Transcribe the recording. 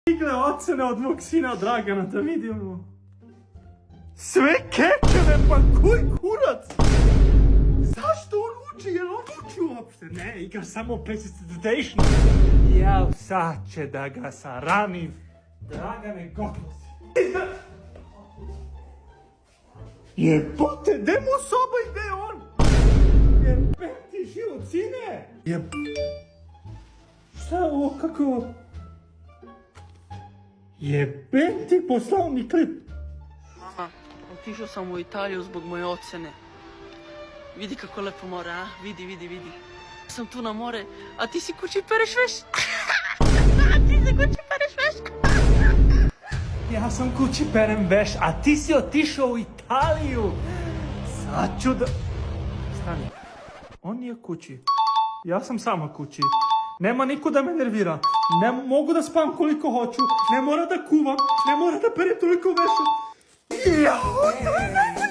Stigle ocene od mog sina Dragana, da vidimo. Sve kečeve, pa koji kurac? Zašto on uči? Jel on uči uopšte? Ne, igra samo PlayStation. Jao, sad će da ga saramim. Dragane, gotovo si. Jebote, gde mu soba i gde je on? Jebeti život, sine! Šta je ovo, kako je ovo? Jebeti, poslao mi klip. Mama, otišao sam u Italiju zbog moje ocene. Vidi kako je lepo more, a? Vidi. Sam tu na more, a ti si kući pereš veš. Ja sam kući perem veš, a ti si otišao u Italiju. Sad ću da... Stani, on nije kući. Ja sam sama kući. Nema niko da me nervira. Ne mogu da spam koliko hoću. Ne mora da kuvam. Ne mora da perem toliko veša. Jao, to je